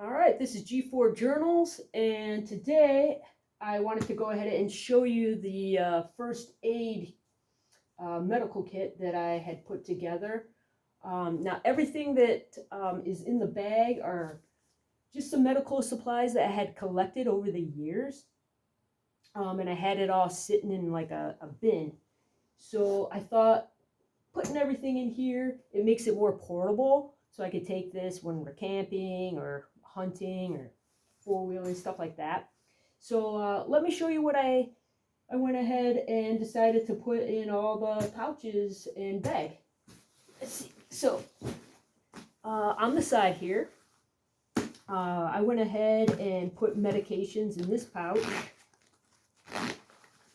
All right, this is G4 Journals, and today I wanted to go ahead and show you the first aid medical kit that I had put together. Now, everything that is in the bag are just some medical supplies that I had collected over the years, and I had it all sitting in like a bin. So I thought putting everything in here, it makes it more portable. So I could take this when we're camping or hunting or four-wheeling, stuff like that. So let me show you what I went ahead and decided to put in all the pouches and bag. Let's see. So on the side here, I went ahead and put medications in this pouch.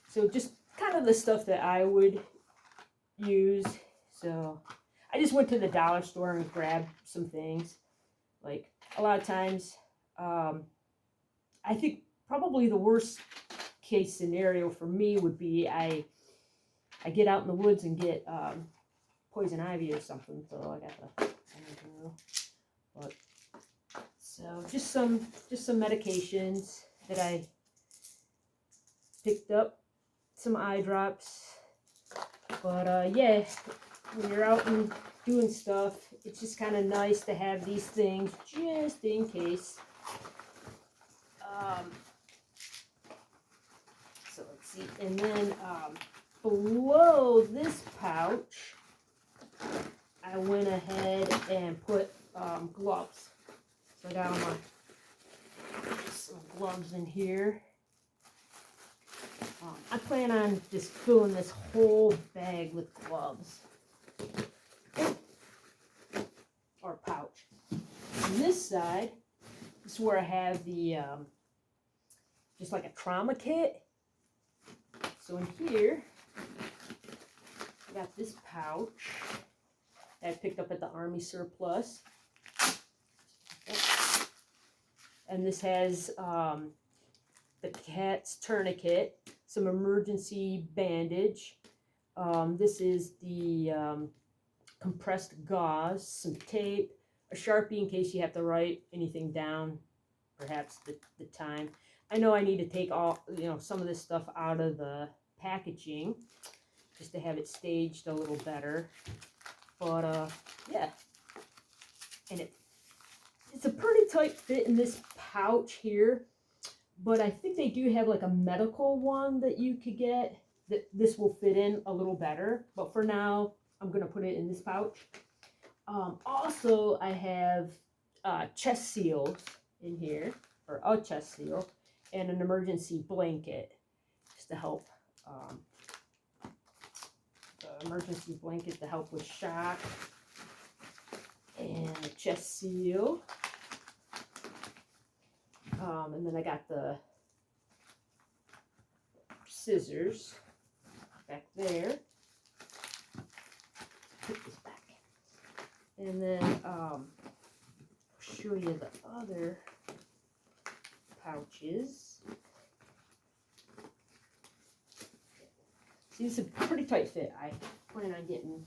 So just kind of the stuff that I would use. So I just went to the dollar store and grabbed some things. Like a lot of times, I think probably the worst case scenario for me would be I get out in the woods and get poison ivy or something. So I got the but so just some medications that I picked up, some eye drops. But yeah, when you're out and doing stuff, it's just kind of nice to have these things just in case. So let's see, and then below this pouch, I went ahead and put gloves. So I got some gloves in here. I plan on just filling this whole bag with gloves. Or pouch. On this side, this is where I have the, just like a trauma kit. So in here, I got this pouch that I picked up at the Army Surplus. And this has the cat's tourniquet, some emergency bandage. This is the compressed gauze, some tape, a Sharpie in case you have to write anything down, perhaps the time. I know I need to take some of this stuff out of the packaging just to have it staged a little better. But yeah, and it's a pretty tight fit in this pouch here, but I think they do have like a medical one that you could get that this will fit in a little better. But for now, I'm gonna put it in this pouch. Also, I have chest seals in here, or a chest seal, and an emergency blanket just to help. The emergency blanket to help with shock, and a chest seal. And then I got the scissors back there. Put this back. And then I'll show you the other pouches. See, it's a pretty tight fit. I plan on getting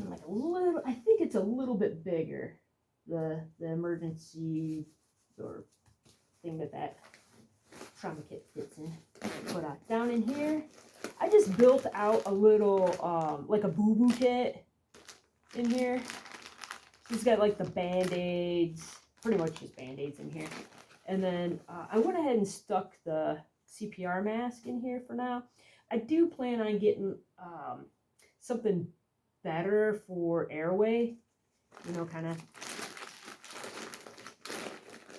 like a little, I think it's a little bit bigger. The emergency or thing that trauma kit fits in. But down in here, I just built out a little like a boo-boo kit in here. It's got like the band-aids, pretty much just band-aids in here. And then I went ahead and stuck the CPR mask in here for now. I do plan on getting something better for airway, kind of.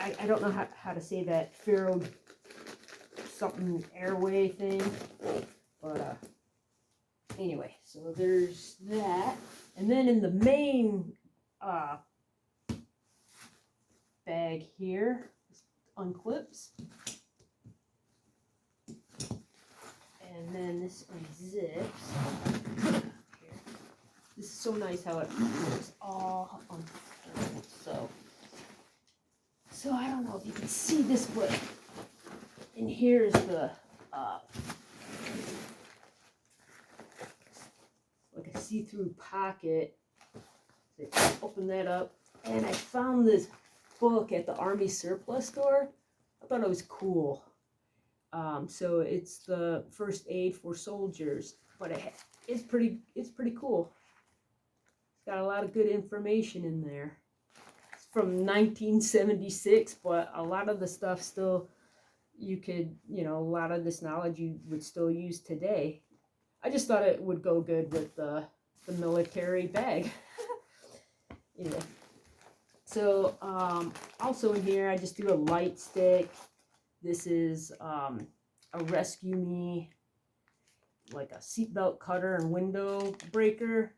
I don't know how to say that Pharaoh something airway thing, but anyway, so there's that. And then in the main bag here, this unclips, and then this unzips. This is so nice how it is all unfolded. So I don't know if you can see this, but in here is the like a see-through pocket. So open that up, And I found this book at the Army surplus store. I thought it was cool. So it's the first aid for soldiers, but it's pretty cool. It's got a lot of good information in there. It's from 1976, but a lot of the stuff still you could, a lot of this knowledge you would still use today. I just thought it would go good with the military bag. Anyway, so also in here I just do a light stick. This is a Rescue Me, like a seatbelt cutter and window breaker.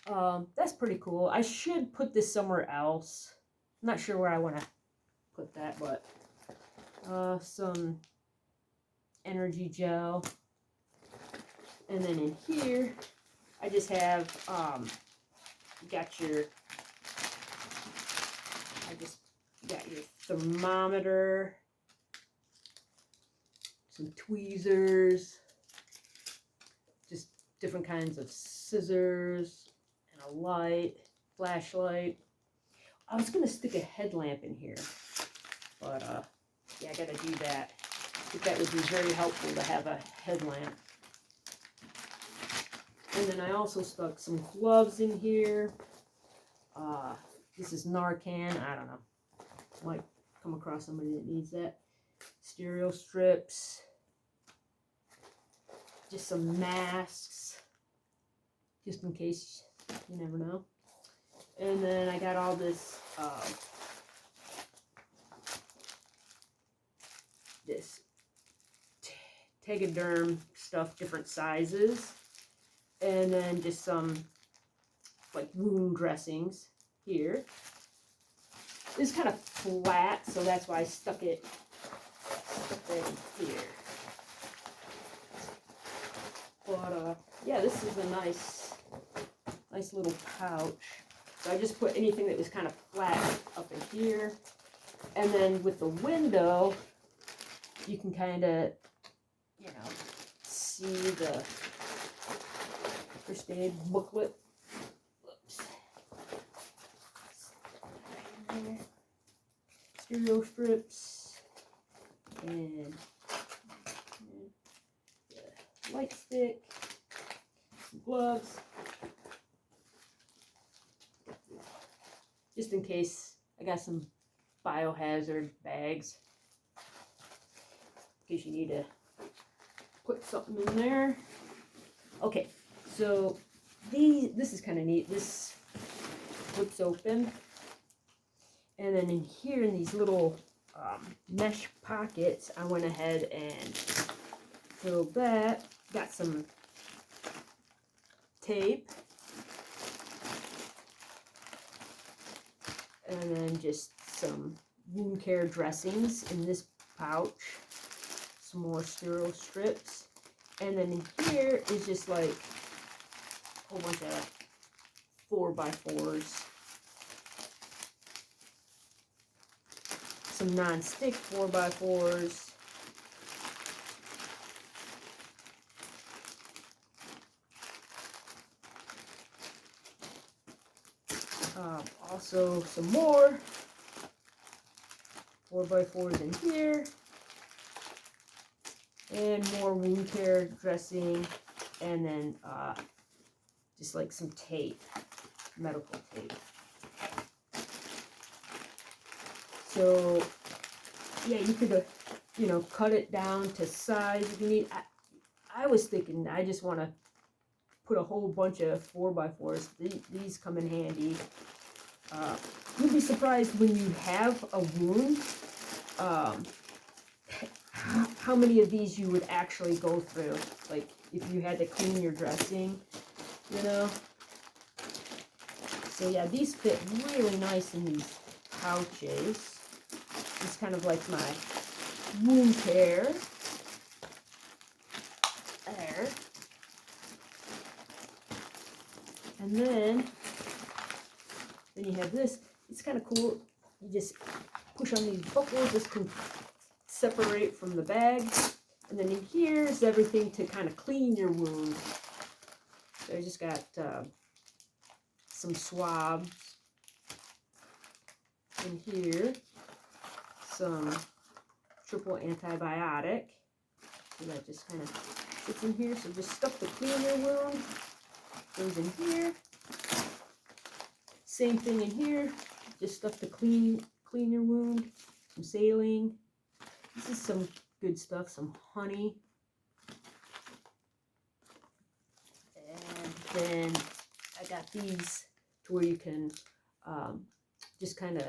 That's pretty cool. I should put this somewhere else. I'm not sure where I want to put that, but some energy gel. And then in here, I just have, you got your thermometer, some tweezers, just different kinds of scissors, and a light, flashlight. I was going to stick a headlamp in here, but yeah, I got to do that. I think that would be very helpful to have a headlamp. And then I also stuck some gloves in here. This is Narcan. I don't know. Might come across somebody that needs that. Stereo strips. Just some masks. Just in case. You never know. And then I got all this this Tegaderm stuff, different sizes. And then just some like wound dressings here. This is kind of flat, so that's why I stuck it in here. But yeah, this is a nice little pouch. So I just put anything that was kind of flat up in here. And then with the window, you can kind of, see the first aid booklet. Whoops. Stereo strips and the light stick, some gloves, just in case. I got some biohazard bags in case you need to put something in there. Okay, so this is kind of neat. This flips open, and then in here in these little mesh pockets, I went ahead and filled that. Got some tape, and then just some wound care dressings in this pouch. Some more stereo strips, and then in here is just like a whole bunch of 4x4s, some non-stick 4x4s, also some more 4x4s in here, and more wound care dressing, and then just like some tape, medical tape. So yeah, you could cut it down to size if you need. I was thinking I just want to put a whole bunch of 4x4s. These come in handy. You'd be surprised when you have a wound, how many of these you would actually go through. Like if you had to clean your dressing, So yeah, these fit really nice in these pouches. It's kind of like my wound care. There. And then you have this. It's kind of cool. You just push on these buckles. This can separate from the bag. And then in here is everything to kind of clean your wound. So I just got some swabs. in here some triple antibiotic. So that just kind of sits in here. So just stuff to clean your wound goes in here. Same thing in here. Just stuff to clean your wound. Some saline. This is some good stuff. Some honey. And then I got these to where you can just kind of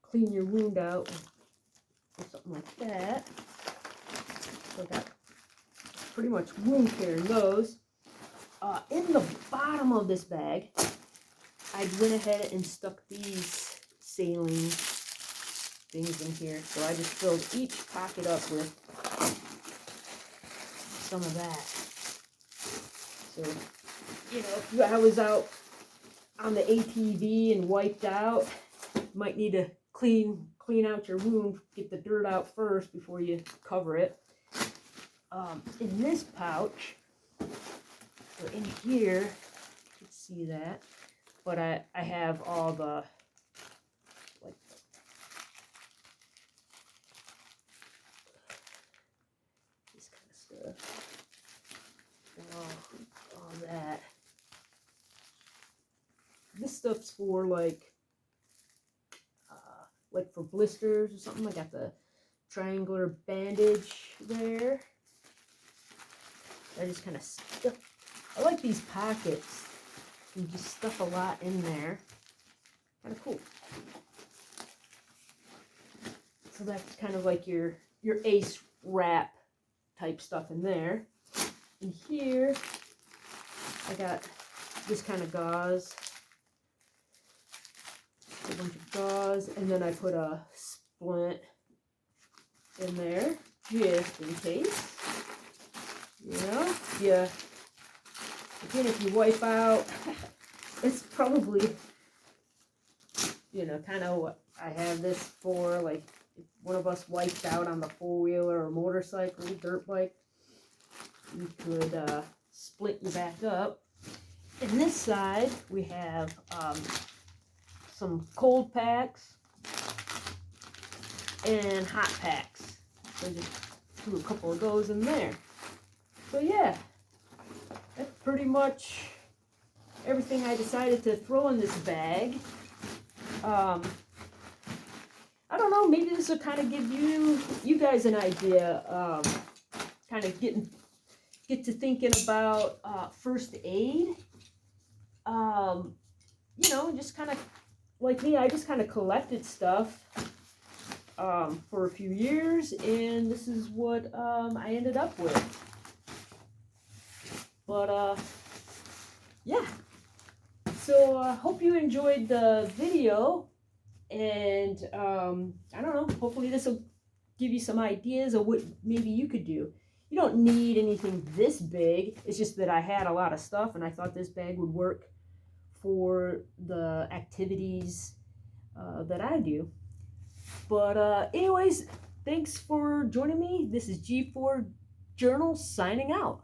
clean your wound out or something like that. So I got pretty much wound care in those. In the bottom of this bag, I went ahead and stuck these saline things in here. So I just filled each pocket up with some of that. So, you know, if I was out on the ATV and wiped out, you might need to clean out your wound, get the dirt out first before you cover it. In this pouch, or in here, you can see that, but I have all the, like, this kind of stuff, all that. This stuff's for like for blisters or something. I got the triangular bandage there. I just kind of stuff. I like these pockets. You can just stuff a lot in there. Kind of cool. So that's kind of like your ace wrap type stuff in there. In here, I got this kind of gauze. A bunch of gauze, and then I put a splint in there just in case. You know, yeah. Again, if you wipe out, it's probably, you know, kind of what I have this for. Like, if one of us wiped out on the four-wheeler or motorcycle, dirt bike, you could split you back up. And this side, we have some cold packs and hot packs. So just threw a couple of those in there. So yeah, that's pretty much everything I decided to throw in this bag. I don't know, maybe this will kind of give you guys an idea, kind of get to thinking about first aid. You know, just kind of like me, I just kind of collected stuff for a few years, and this is what I ended up with. But yeah, so hope you enjoyed the video, and I don't know, hopefully this will give you some ideas of what maybe you could do. You don't need anything this big. It's just that I had a lot of stuff, and I thought this bag would work for the activities that I do. But anyways, thanks for joining me. This is G4 Journal signing out.